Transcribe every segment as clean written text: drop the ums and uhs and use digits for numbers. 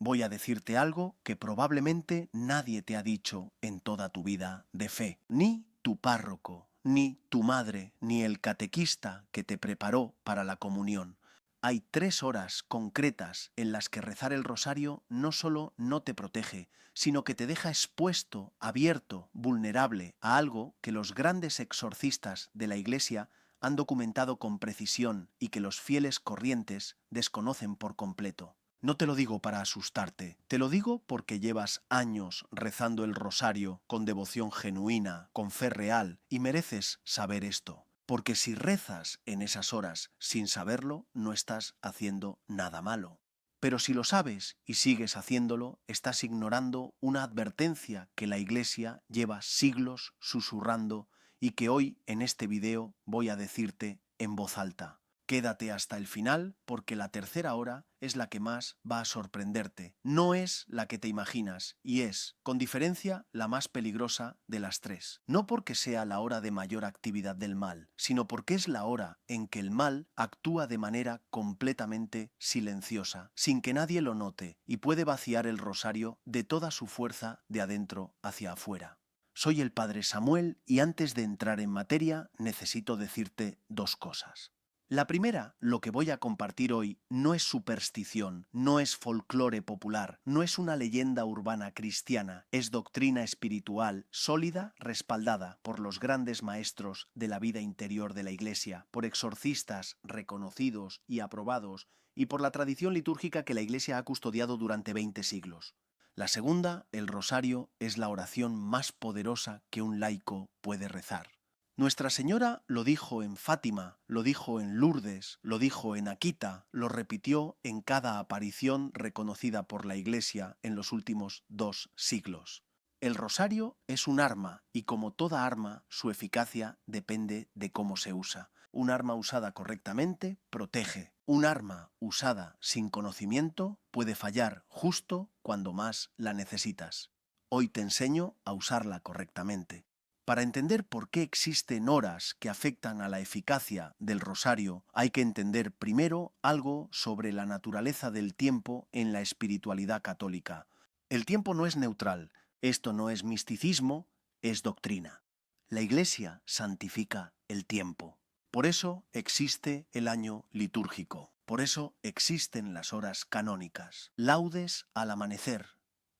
voy a decirte algo que probablemente nadie te ha dicho en toda tu vida de fe. Ni tu párroco, ni tu madre, ni el catequista que te preparó para la comunión. Hay 3 horas concretas en las que rezar el rosario no solo no te protege, sino que te deja expuesto, abierto, vulnerable a algo que los grandes exorcistas de la Iglesia han documentado con precisión y que los fieles corrientes desconocen por completo. No te lo digo para asustarte, te lo digo porque llevas años rezando el rosario con devoción genuina, con fe real, y mereces saber esto. Porque si rezas en esas horas sin saberlo, no estás haciendo nada malo. Pero si lo sabes y sigues haciéndolo, estás ignorando una advertencia que la Iglesia lleva siglos susurrando y que hoy en este video voy a decirte en voz alta. Quédate hasta el final porque la tercera hora es la que más va a sorprenderte. No es la que te imaginas y es, con diferencia, la más peligrosa de las 3. No porque sea la hora de mayor actividad del mal, sino porque es la hora en que el mal actúa de manera completamente silenciosa, sin que nadie lo note, y puede vaciar el rosario de toda su fuerza de adentro hacia afuera. Soy el Padre Samuel y antes de entrar en materia necesito decirte 2 cosas. La primera, lo que voy a compartir hoy, no es superstición, no es folclore popular, no es una leyenda urbana cristiana, es doctrina espiritual sólida, respaldada por los grandes maestros de la vida interior de la Iglesia, por exorcistas reconocidos y aprobados, y por la tradición litúrgica que la Iglesia ha custodiado durante 20 siglos. La segunda, el rosario, es la oración más poderosa que un laico puede rezar. Nuestra Señora lo dijo en Fátima, lo dijo en Lourdes, lo dijo en Akita, lo repitió en cada aparición reconocida por la Iglesia en los últimos 2 siglos. El rosario es un arma y como toda arma, su eficacia depende de cómo se usa. Un arma usada correctamente protege. Un arma usada sin conocimiento puede fallar justo cuando más la necesitas. Hoy te enseño a usarla correctamente. Para entender por qué existen horas que afectan a la eficacia del rosario, hay que entender primero algo sobre la naturaleza del tiempo en la espiritualidad católica. El tiempo no es neutral, esto no es misticismo, es doctrina. La Iglesia santifica el tiempo. Por eso existe el año litúrgico. Por eso existen las horas canónicas. Laudes al amanecer,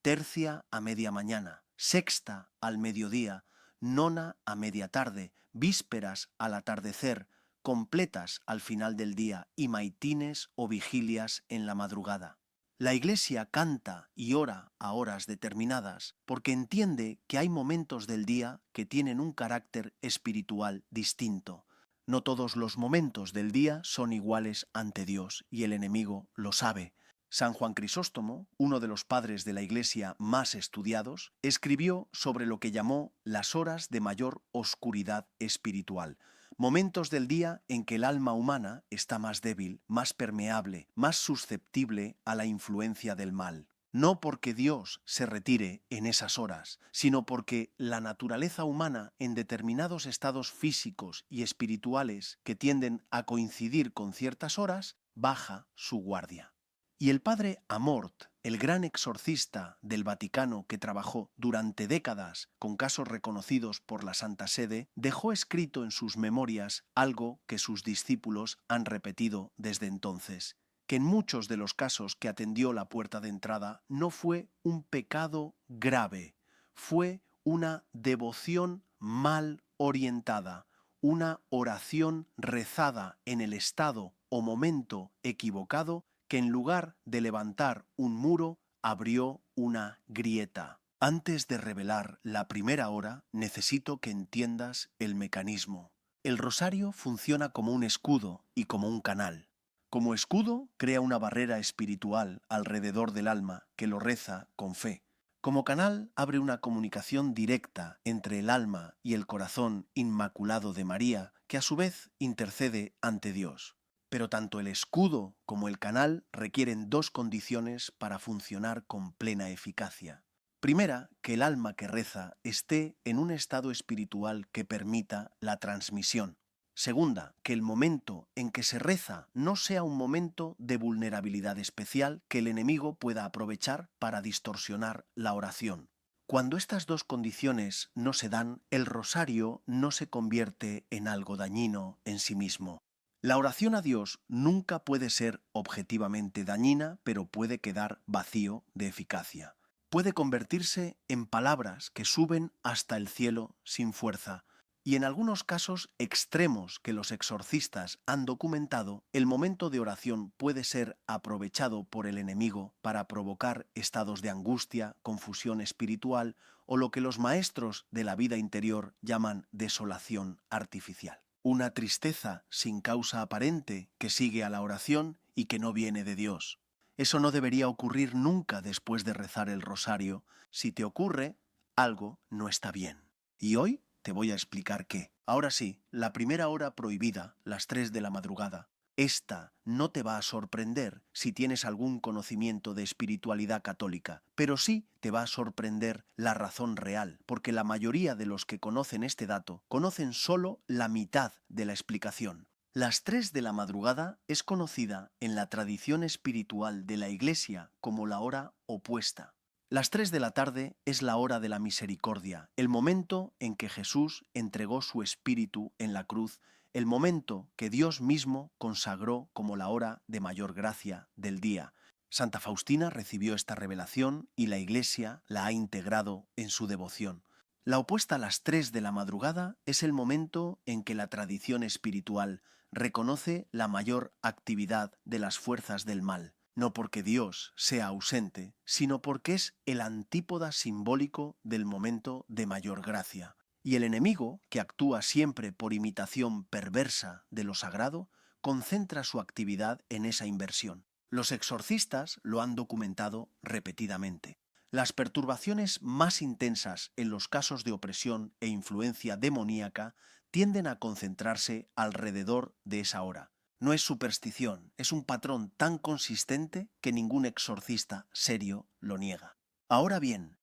tercia a media mañana, sexta al mediodía, nona a media tarde, vísperas al atardecer, completas al final del día y maitines o vigilias en la madrugada. La Iglesia canta y ora a horas determinadas porque entiende que hay momentos del día que tienen un carácter espiritual distinto. No todos los momentos del día son iguales ante Dios y el enemigo lo sabe. San Juan Crisóstomo, uno de los padres de la Iglesia más estudiados, escribió sobre lo que llamó las horas de mayor oscuridad espiritual, momentos del día en que el alma humana está más débil, más permeable, más susceptible a la influencia del mal. No porque Dios se retire en esas horas, sino porque la naturaleza humana en determinados estados físicos y espirituales que tienden a coincidir con ciertas horas, baja su guardia. Y el padre Amort, el gran exorcista del Vaticano que trabajó durante décadas con casos reconocidos por la Santa Sede, dejó escrito en sus memorias algo que sus discípulos han repetido desde entonces, que en muchos de los casos que atendió la puerta de entrada no fue un pecado grave, fue una devoción mal orientada, una oración rezada en el estado o momento equivocado que en lugar de levantar un muro, abrió una grieta. Antes de revelar la primera hora, necesito que entiendas el mecanismo. El rosario funciona como un escudo y como un canal. Como escudo, crea una barrera espiritual alrededor del alma que lo reza con fe. Como canal, abre una comunicación directa entre el alma y el corazón inmaculado de María, que a su vez intercede ante Dios. Pero tanto el escudo como el canal requieren 2 condiciones para funcionar con plena eficacia. Primera, que el alma que reza esté en un estado espiritual que permita la transmisión. Segunda, que el momento en que se reza no sea un momento de vulnerabilidad especial que el enemigo pueda aprovechar para distorsionar la oración. Cuando estas dos condiciones no se dan, el rosario no se convierte en algo dañino en sí mismo. La oración a Dios nunca puede ser objetivamente dañina, pero puede quedar vacío de eficacia. Puede convertirse en palabras que suben hasta el cielo sin fuerza. Y en algunos casos extremos que los exorcistas han documentado, el momento de oración puede ser aprovechado por el enemigo para provocar estados de angustia, confusión espiritual o lo que los maestros de la vida interior llaman desolación artificial. Una tristeza sin causa aparente que sigue a la oración y que no viene de Dios. Eso no debería ocurrir nunca después de rezar el rosario. Si te ocurre, algo no está bien. Y hoy te voy a explicar qué. Ahora sí, la primera hora prohibida, las 3 de la madrugada. Esta no te va a sorprender si tienes algún conocimiento de espiritualidad católica, pero sí te va a sorprender la razón real, porque la mayoría de los que conocen este dato conocen solo la mitad de la explicación. Las 3 de la madrugada es conocida en la tradición espiritual de la Iglesia como la hora opuesta. Las 3 de la tarde es la hora de la misericordia, el momento en que Jesús entregó su espíritu en la cruz, el momento que Dios mismo consagró como la hora de mayor gracia del día. Santa Faustina recibió esta revelación y la Iglesia la ha integrado en su devoción. La opuesta a las 3 de la madrugada es el momento en que la tradición espiritual reconoce la mayor actividad de las fuerzas del mal. No porque Dios sea ausente, sino porque es el antípoda simbólico del momento de mayor gracia. Y el enemigo, que actúa siempre por imitación perversa de lo sagrado, concentra su actividad en esa inversión. Los exorcistas lo han documentado repetidamente. Las perturbaciones más intensas en los casos de opresión e influencia demoníaca tienden a concentrarse alrededor de esa hora. No es superstición, es un patrón tan consistente que ningún exorcista serio lo niega. Ahora bien,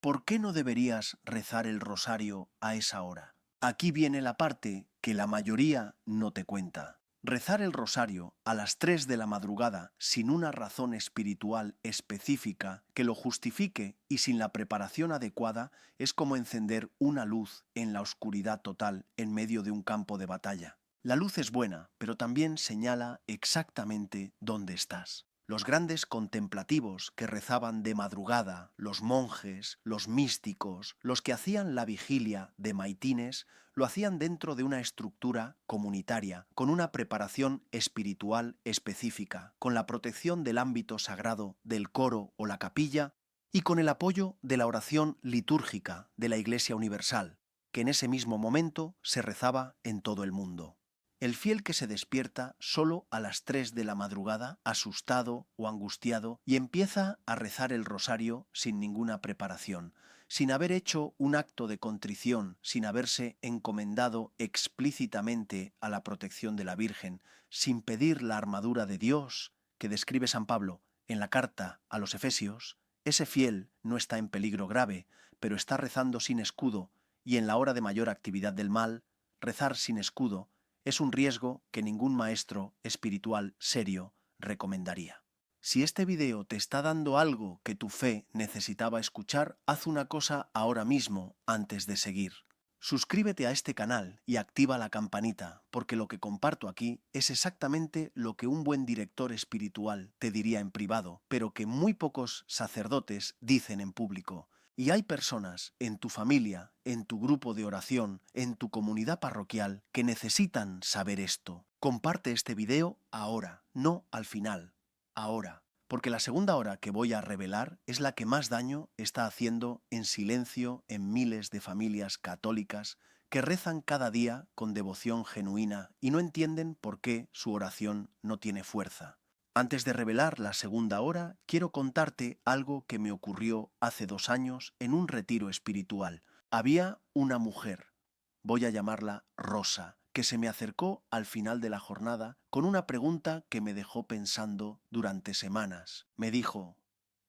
¿por qué no deberías rezar el rosario a esa hora? Aquí viene la parte que la mayoría no te cuenta. Rezar el rosario a las 3 de la madrugada sin una razón espiritual específica que lo justifique y sin la preparación adecuada es como encender una luz en la oscuridad total en medio de un campo de batalla. La luz es buena, pero también señala exactamente dónde estás. Los grandes contemplativos que rezaban de madrugada, los monjes, los místicos, los que hacían la vigilia de maitines, lo hacían dentro de una estructura comunitaria, con una preparación espiritual específica, con la protección del ámbito sagrado del coro o la capilla y con el apoyo de la oración litúrgica de la Iglesia Universal, que en ese mismo momento se rezaba en todo el mundo. El fiel que se despierta solo a las 3 de la madrugada, asustado o angustiado, y empieza a rezar el rosario sin ninguna preparación, sin haber hecho un acto de contrición, sin haberse encomendado explícitamente a la protección de la Virgen, sin pedir la armadura de Dios, que describe San Pablo en la carta a los Efesios, ese fiel no está en peligro grave, pero está rezando sin escudo, y en la hora de mayor actividad del mal, rezar sin escudo es un riesgo que ningún maestro espiritual serio recomendaría. Si este video te está dando algo que tu fe necesitaba escuchar, haz una cosa ahora mismo antes de seguir. Suscríbete a este canal y activa la campanita, porque lo que comparto aquí es exactamente lo que un buen director espiritual te diría en privado, pero que muy pocos sacerdotes dicen en público. Y hay personas en tu familia, en tu grupo de oración, en tu comunidad parroquial, que necesitan saber esto. Comparte este video ahora, no al final, ahora. Porque la segunda hora que voy a revelar es la que más daño está haciendo en silencio en miles de familias católicas que rezan cada día con devoción genuina y no entienden por qué su oración no tiene fuerza. Antes de revelar la segunda hora, quiero contarte algo que me ocurrió hace 2 años en un retiro espiritual. Había una mujer, voy a llamarla Rosa, que se me acercó al final de la jornada con una pregunta que me dejó pensando durante semanas. Me dijo: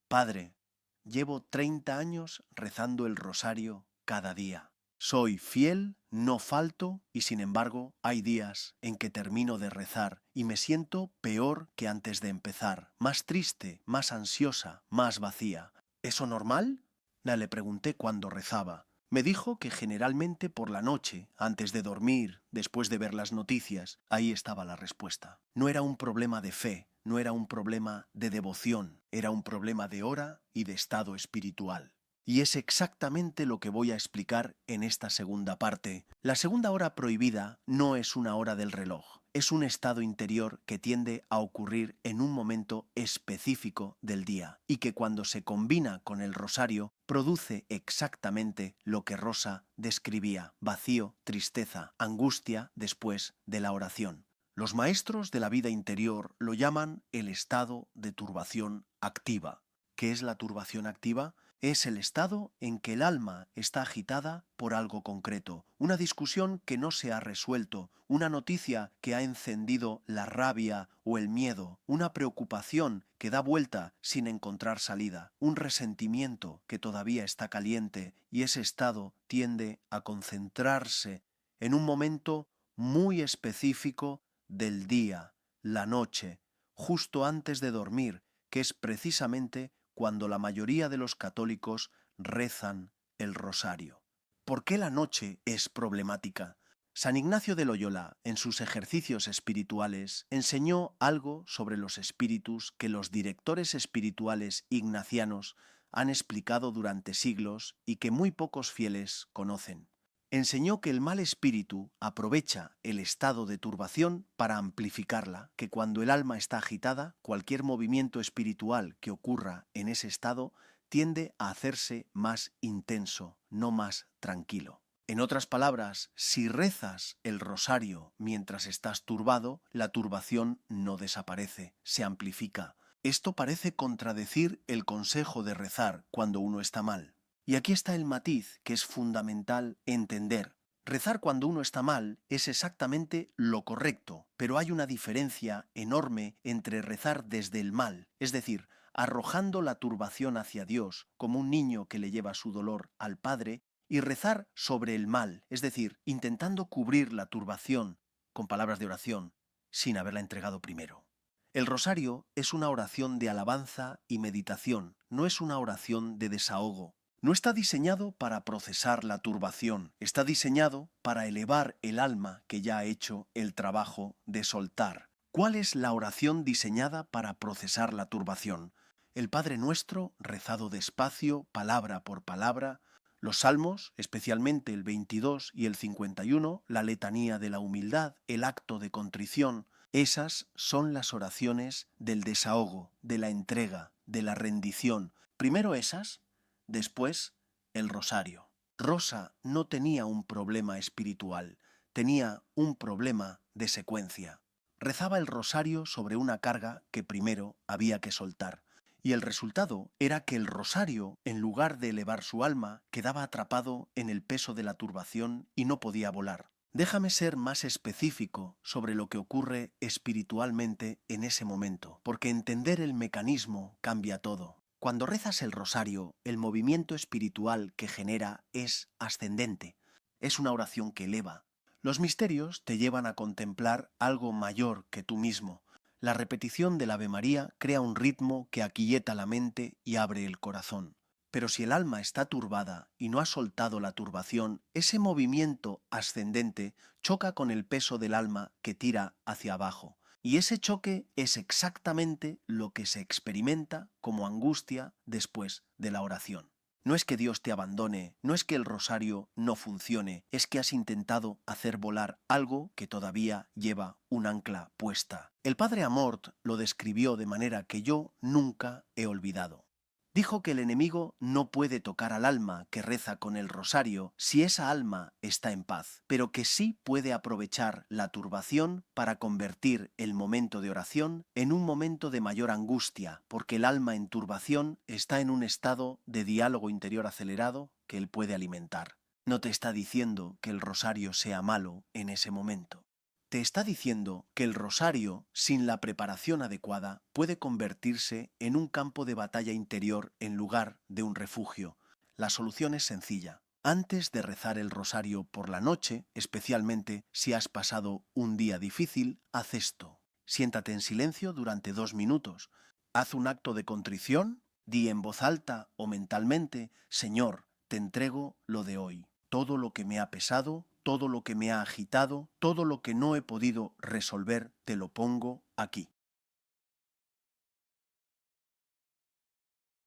«Padre, llevo 30 años rezando el rosario cada día. Soy fiel, no falto y sin embargo hay días en que termino de rezar y me siento peor que antes de empezar, más triste, más ansiosa, más vacía. ¿Eso normal? Le pregunté cuando rezaba. Me dijo que generalmente por la noche, antes de dormir, después de ver las noticias, ahí estaba la respuesta. No era un problema de fe, no era un problema de devoción, era un problema de hora y de estado espiritual. Y es exactamente lo que voy a explicar en esta segunda parte. La segunda hora prohibida no es una hora del reloj, es un estado interior que tiende a ocurrir en un momento específico del día y que cuando se combina con el rosario produce exactamente lo que Rosa describía: vacío, tristeza, angustia después de la oración. Los maestros de la vida interior lo llaman el estado de turbación activa. ¿Qué es la turbación activa? Es el estado en que el alma está agitada por algo concreto, una discusión que no se ha resuelto, una noticia que ha encendido la rabia o el miedo, una preocupación que da vuelta sin encontrar salida, un resentimiento que todavía está caliente, y ese estado tiende a concentrarse en un momento muy específico del día, la noche, justo antes de dormir, que es precisamente cuando la mayoría de los católicos rezan el rosario. ¿Por qué la noche es problemática? San Ignacio de Loyola, en sus ejercicios espirituales, enseñó algo sobre los espíritus que los directores espirituales ignacianos han explicado durante siglos y que muy pocos fieles conocen. Enseñó que el mal espíritu aprovecha el estado de turbación para amplificarla, que cuando el alma está agitada, cualquier movimiento espiritual que ocurra en ese estado tiende a hacerse más intenso, no más tranquilo. En otras palabras, si rezas el rosario mientras estás turbado, la turbación no desaparece, se amplifica. Esto parece contradecir el consejo de rezar cuando uno está mal. Y aquí está el matiz que es fundamental entender. Rezar cuando uno está mal es exactamente lo correcto, pero hay una diferencia enorme entre rezar desde el mal, es decir, arrojando la turbación hacia Dios, como un niño que le lleva su dolor al Padre, y rezar sobre el mal, es decir, intentando cubrir la turbación con palabras de oración, sin haberla entregado primero. El rosario es una oración de alabanza y meditación, no es una oración de desahogo. No está diseñado para procesar la turbación, está diseñado para elevar el alma que ya ha hecho el trabajo de soltar. ¿Cuál es la oración diseñada para procesar la turbación? El Padre Nuestro, rezado despacio, palabra por palabra, los salmos, especialmente el 22 y el 51, la letanía de la humildad, el acto de contrición. Esas son las oraciones del desahogo, de la entrega, de la rendición. Primero esas, después el rosario. Rosa no tenía un problema espiritual, tenía un problema de secuencia. Rezaba el rosario sobre una carga que primero había que soltar. Y el resultado era que el rosario, en lugar de elevar su alma, quedaba atrapado en el peso de la turbación y no podía volar. Déjame ser más específico sobre lo que ocurre espiritualmente en ese momento, porque entender el mecanismo cambia todo. Cuando rezas el rosario, el movimiento espiritual que genera es ascendente. Es una oración que eleva. Los misterios te llevan a contemplar algo mayor que tú mismo. La repetición del Ave María crea un ritmo que aquieta la mente y abre el corazón. Pero si el alma está turbada y no ha soltado la turbación, ese movimiento ascendente choca con el peso del alma que tira hacia abajo. Y ese choque es exactamente lo que se experimenta como angustia después de la oración. No es que Dios te abandone, no es que el rosario no funcione, es que has intentado hacer volar algo que todavía lleva un ancla puesta. El padre Amort lo describió de manera que yo nunca he olvidado. Dijo que el enemigo no puede tocar al alma que reza con el rosario si esa alma está en paz, pero que sí puede aprovechar la turbación para convertir el momento de oración en un momento de mayor angustia, porque el alma en turbación está en un estado de diálogo interior acelerado que él puede alimentar. No te está diciendo que el rosario sea malo en ese momento. Te está diciendo que el rosario, sin la preparación adecuada, puede convertirse en un campo de batalla interior en lugar de un refugio. La solución es sencilla. Antes de rezar el rosario por la noche, especialmente si has pasado un día difícil, haz esto. Siéntate en silencio durante 2 minutos. Haz un acto de contrición, di en voz alta o mentalmente: Señor, te entrego lo de hoy. Todo lo que me ha pesado, todo lo que me ha agitado, todo lo que no he podido resolver, te lo pongo aquí.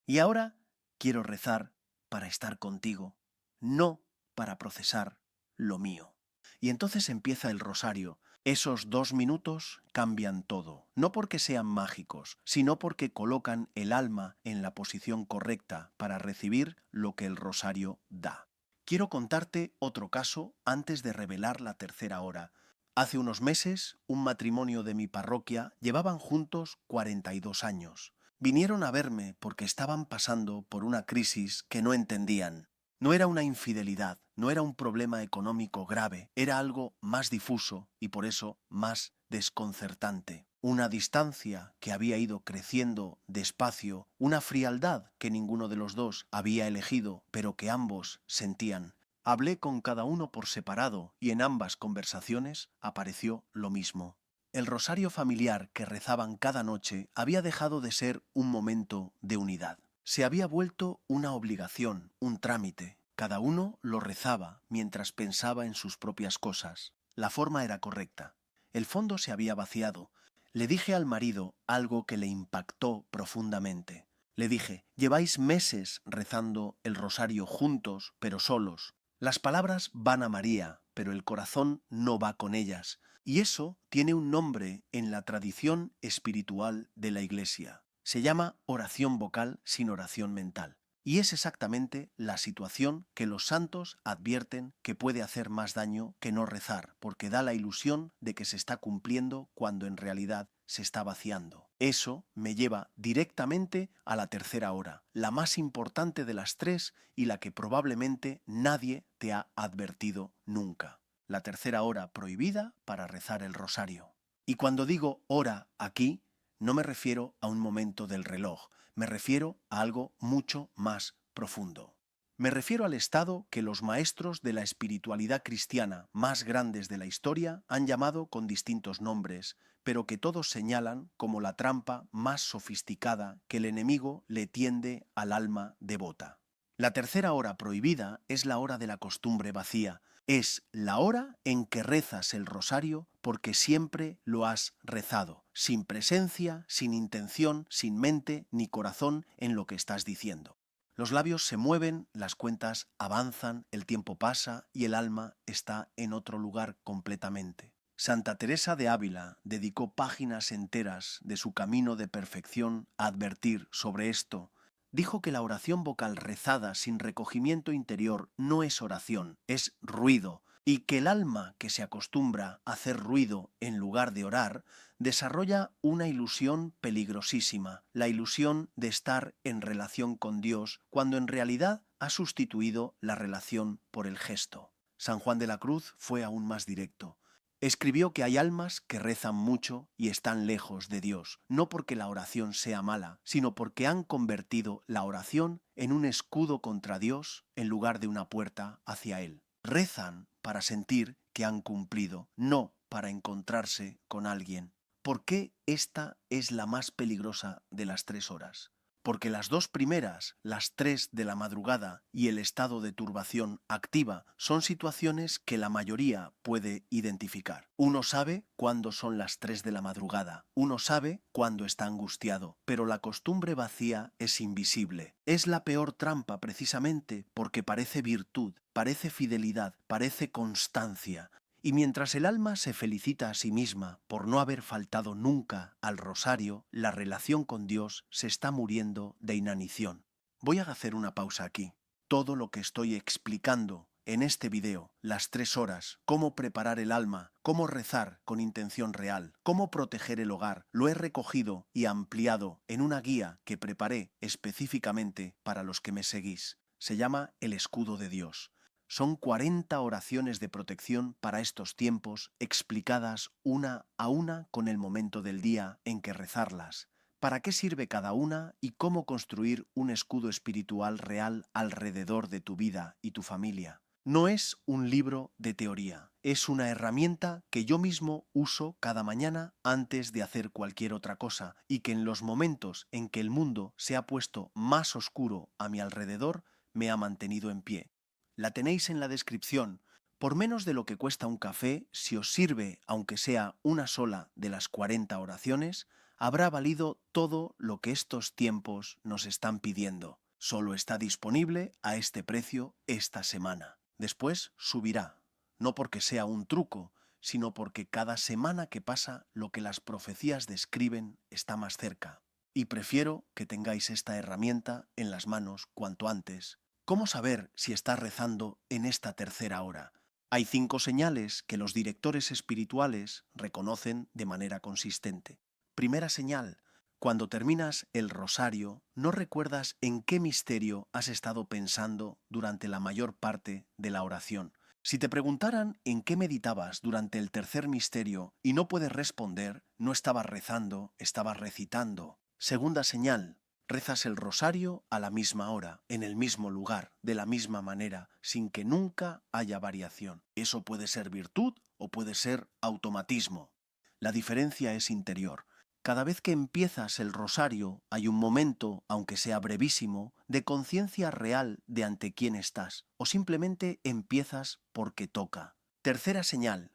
Y ahora quiero rezar para estar contigo, no para procesar lo mío. Y entonces empieza el rosario. Esos 2 minutos cambian todo, no porque sean mágicos, sino porque colocan el alma en la posición correcta para recibir lo que el rosario da. Quiero contarte otro caso antes de revelar la tercera hora. Hace unos meses, un matrimonio de mi parroquia llevaban juntos 42 años. Vinieron a verme porque estaban pasando por una crisis que no entendían. No era una infidelidad, no era un problema económico grave, era algo más difuso y por eso más desconcertante. Una distancia que había ido creciendo despacio, una frialdad que ninguno de los dos había elegido, pero que ambos sentían. Hablé con cada uno por separado y en ambas conversaciones apareció lo mismo. El rosario familiar que rezaban cada noche había dejado de ser un momento de unidad. Se había vuelto una obligación, un trámite. Cada uno lo rezaba mientras pensaba en sus propias cosas. La forma era correcta. El fondo se había vaciado. Le dije al marido algo que le impactó profundamente. Le dije: lleváis meses rezando el rosario juntos, pero solos. Las palabras van a María, pero el corazón no va con ellas. Y eso tiene un nombre en la tradición espiritual de la Iglesia. Se llama oración vocal sin oración mental. Y es exactamente la situación que los santos advierten que puede hacer más daño que no rezar, porque da la ilusión de que se está cumpliendo cuando en realidad se está vaciando. Eso me lleva directamente a la tercera hora, la más importante de las tres y la que probablemente nadie te ha advertido nunca. La tercera hora prohibida para rezar el rosario. Y cuando digo hora aquí, no me refiero a un momento del reloj, me refiero a algo mucho más profundo. Me refiero al estado que los maestros de la espiritualidad cristiana más grandes de la historia han llamado con distintos nombres, pero que todos señalan como la trampa más sofisticada que el enemigo le tiende al alma devota. La tercera hora prohibida es la hora de la costumbre vacía. Es la hora en que rezas el rosario porque siempre lo has rezado, sin presencia, sin intención, sin mente ni corazón en lo que estás diciendo. Los labios se mueven, las cuentas avanzan, el tiempo pasa y el alma está en otro lugar completamente. Santa Teresa de Ávila dedicó páginas enteras de su camino de perfección a advertir sobre esto. Dijo que la oración vocal rezada sin recogimiento interior no es oración, es ruido, y que el alma que se acostumbra a hacer ruido en lugar de orar desarrolla una ilusión peligrosísima, la ilusión de estar en relación con Dios cuando en realidad ha sustituido la relación por el gesto. San Juan de la Cruz fue aún más directo. Escribió que hay almas que rezan mucho y están lejos de Dios, no porque la oración sea mala, sino porque han convertido la oración en un escudo contra Dios en lugar de una puerta hacia Él. Rezan para sentir que han cumplido, no para encontrarse con alguien. ¿Por qué esta es la más peligrosa de las 3 horas? Porque las 2 primeras, las 3 de la madrugada y el estado de turbación activa, son situaciones que la mayoría puede identificar. Uno sabe cuándo son las 3 de la madrugada, uno sabe cuándo está angustiado, pero la costumbre vacía es invisible. Es la peor trampa precisamente porque parece virtud, parece fidelidad, parece constancia. Y mientras el alma se felicita a sí misma por no haber faltado nunca al rosario, la relación con Dios se está muriendo de inanición. Voy a hacer una pausa aquí. Todo lo que estoy explicando en este video, las 3 horas, cómo preparar el alma, cómo rezar con intención real, cómo proteger el hogar, lo he recogido y ampliado en una guía que preparé específicamente para los que me seguís. Se llama El Escudo de Dios. Son 40 oraciones de protección para estos tiempos, explicadas una a una con el momento del día en que rezarlas. para qué sirve cada una y cómo construir un escudo espiritual real alrededor de tu vida y tu familia. No es un libro de teoría, es una herramienta que yo mismo uso cada mañana antes de hacer cualquier otra cosa y que en los momentos en que el mundo se ha puesto más oscuro a mi alrededor me ha mantenido en pie. La tenéis en la descripción. Por menos de lo que cuesta un café, si os sirve, aunque sea una sola de las 40 oraciones, habrá valido todo lo que estos tiempos nos están pidiendo. Solo está disponible a este precio esta semana. Después subirá, no porque sea un truco, sino porque cada semana que pasa lo que las profecías describen está más cerca. Y prefiero que tengáis esta herramienta en las manos cuanto antes. ¿Cómo saber si estás rezando en esta tercera hora? Hay 5 señales que los directores espirituales reconocen de manera consistente. Primera señal: cuando terminas el rosario, no recuerdas en qué misterio has estado pensando durante la mayor parte de la oración. Si te preguntaran en qué meditabas durante el tercer misterio y no puedes responder, no estabas rezando, estabas recitando. Segunda señal: rezas el rosario a la misma hora, en el mismo lugar, de la misma manera, sin que nunca haya variación. Eso puede ser virtud o puede ser automatismo. La diferencia es interior. Cada vez que empiezas el rosario hay un momento, aunque sea brevísimo, de conciencia real de ante quién estás, o simplemente empiezas porque toca. Tercera señal: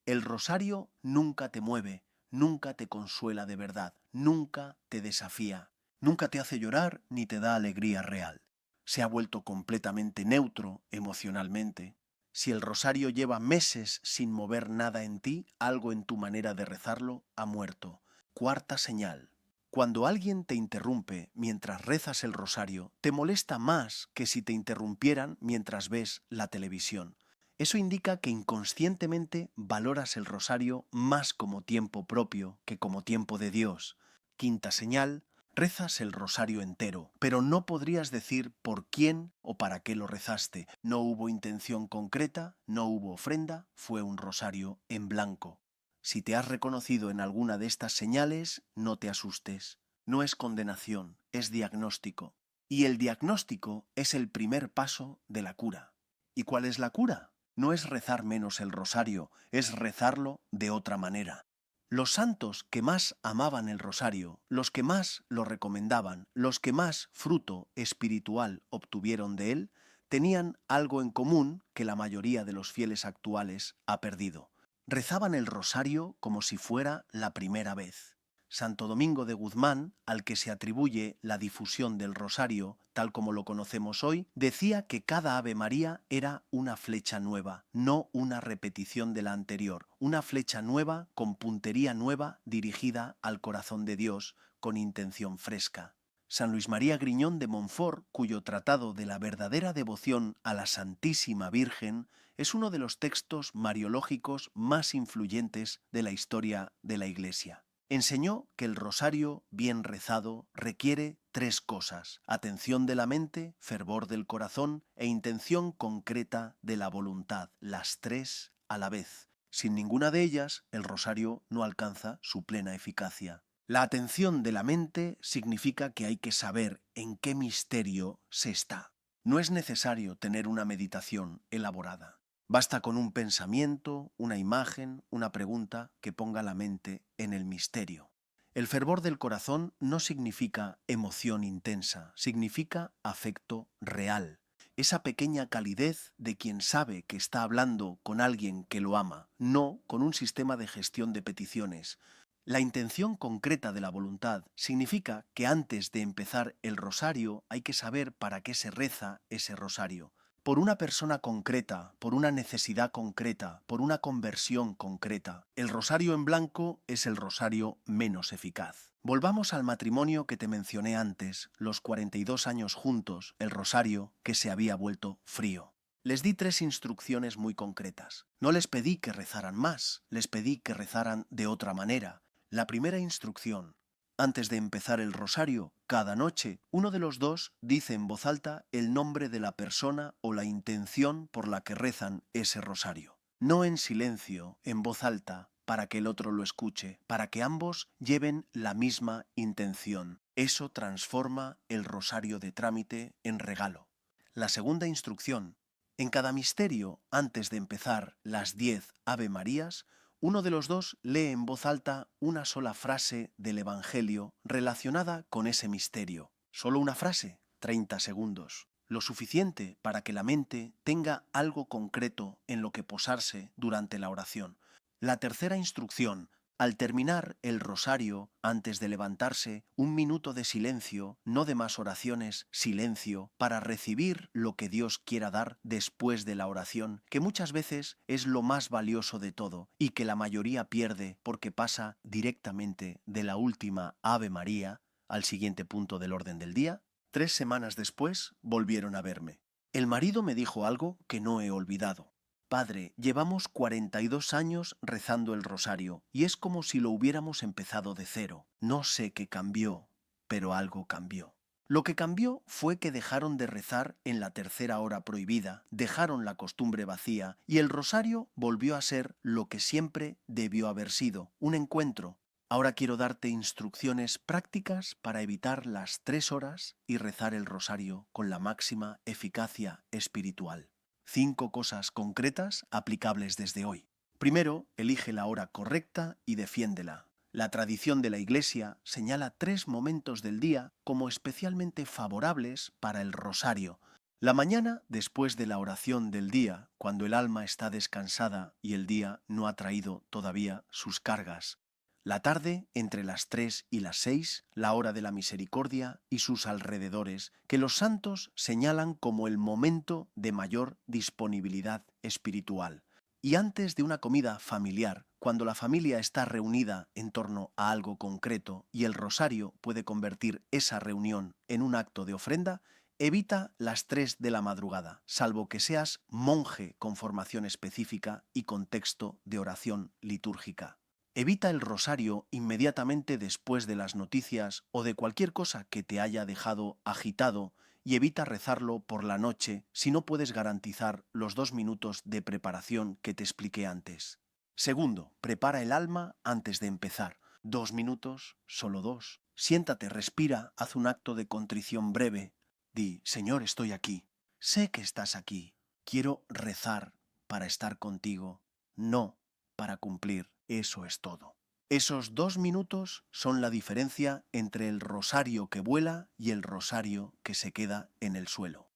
el rosario nunca te mueve, nunca te consuela de verdad, nunca te desafía, nunca te hace llorar ni te da alegría real. Se ha vuelto completamente neutro emocionalmente. Si el rosario lleva meses sin mover nada en ti, algo en tu manera de rezarlo ha muerto. Cuarta señal: cuando alguien te interrumpe mientras rezas el rosario, te molesta más que si te interrumpieran mientras ves la televisión. Eso indica que inconscientemente valoras el rosario más como tiempo propio que como tiempo de Dios. Quinta señal: rezas el rosario entero, pero no podrías decir por quién o para qué lo rezaste. No hubo intención concreta, no hubo ofrenda, fue un rosario en blanco. Si te has reconocido en alguna de estas señales, no te asustes. No es condenación, es diagnóstico. Y el diagnóstico es el primer paso de la cura. ¿Y cuál es la cura? No es rezar menos el rosario, es rezarlo de otra manera. Los santos que más amaban el rosario, los que más lo recomendaban, los que más fruto espiritual obtuvieron de él, tenían algo en común que la mayoría de los fieles actuales ha perdido. Rezaban el rosario como si fuera la primera vez. Santo Domingo de Guzmán, al que se atribuye la difusión del rosario tal como lo conocemos hoy, decía que cada Ave María era una flecha nueva, no una repetición de la anterior, una flecha nueva con puntería nueva dirigida al corazón de Dios con intención fresca. San Luis María Griñón de Montfort, cuyo tratado de la verdadera devoción a la Santísima Virgen es uno de los textos mariológicos más influyentes de la historia de la Iglesia. Enseñó que el rosario bien rezado requiere 3 cosas: atención de la mente, fervor del corazón e intención concreta de la voluntad, las 3 a la vez. Sin ninguna de ellas, el rosario no alcanza su plena eficacia. La atención de la mente significa que hay que saber en qué misterio se está. No es necesario tener una meditación elaborada. Basta con un pensamiento, una imagen, una pregunta que ponga la mente en el misterio. El fervor del corazón no significa emoción intensa, significa afecto real. Esa pequeña calidez de quien sabe que está hablando con alguien que lo ama, no con un sistema de gestión de peticiones. La intención concreta de la voluntad significa que antes de empezar el rosario hay que saber para qué se reza ese rosario. Por una persona concreta, por una necesidad concreta, por una conversión concreta. El rosario en blanco es el rosario menos eficaz. Volvamos al matrimonio que te mencioné antes, los 42 años juntos, el rosario que se había vuelto frío. Les di 3 instrucciones muy concretas. No les pedí que rezaran más, les pedí que rezaran de otra manera. La primera instrucción: antes de empezar el rosario, cada noche, uno de los dos dice en voz alta el nombre de la persona o la intención por la que rezan ese rosario. No en silencio, en voz alta, para que el otro lo escuche, para que ambos lleven la misma intención. Eso transforma el rosario de trámite en regalo. La segunda instrucción. En cada misterio, antes de empezar las 10 Ave Marías, uno de los dos lee en voz alta una sola frase del Evangelio relacionada con ese misterio. Solo una frase, 30 segundos. Lo suficiente para que la mente tenga algo concreto en lo que posarse durante la oración. La tercera instrucción. Al terminar el rosario, antes de levantarse, un minuto de silencio, no de más oraciones, silencio, para recibir lo que Dios quiera dar después de la oración, que muchas veces es lo más valioso de todo y que la mayoría pierde porque pasa directamente de la última Ave María al siguiente punto del orden del día. 3 semanas después volvieron a verme. El marido me dijo algo que no he olvidado. Padre, llevamos 42 años rezando el rosario y es como si lo hubiéramos empezado de cero. No sé qué cambió, pero algo cambió. Lo que cambió fue que dejaron de rezar en la tercera hora prohibida, dejaron la costumbre vacía y el rosario volvió a ser lo que siempre debió haber sido, un encuentro. Ahora quiero darte instrucciones prácticas para evitar las 3 horas y rezar el rosario con la máxima eficacia espiritual. 5 cosas concretas aplicables desde hoy. Primero, elige la hora correcta y defiéndela. La tradición de la Iglesia señala 3 momentos del día como especialmente favorables para el rosario. La mañana, después de la oración del día, cuando el alma está descansada y el día no ha traído todavía sus cargas. La tarde, entre las 3 y las 6, la hora de la misericordia y sus alrededores, que los santos señalan como el momento de mayor disponibilidad espiritual. Y antes de una comida familiar, cuando la familia está reunida en torno a algo concreto y el rosario puede convertir esa reunión en un acto de ofrenda, evita las 3 de la madrugada, salvo que seas monje con formación específica y contexto de oración litúrgica. Evita el rosario inmediatamente después de las noticias o de cualquier cosa que te haya dejado agitado y evita rezarlo por la noche si no puedes garantizar los 2 minutos de preparación que te expliqué antes. Segundo, prepara el alma antes de empezar. 2 minutos, solo 2. Siéntate, respira, haz un acto de contrición breve. Di, Señor, estoy aquí. Sé que estás aquí. Quiero rezar para estar contigo, no para cumplir. Eso es todo. Esos 2 minutos son la diferencia entre el rosario que vuela y el rosario que se queda en el suelo.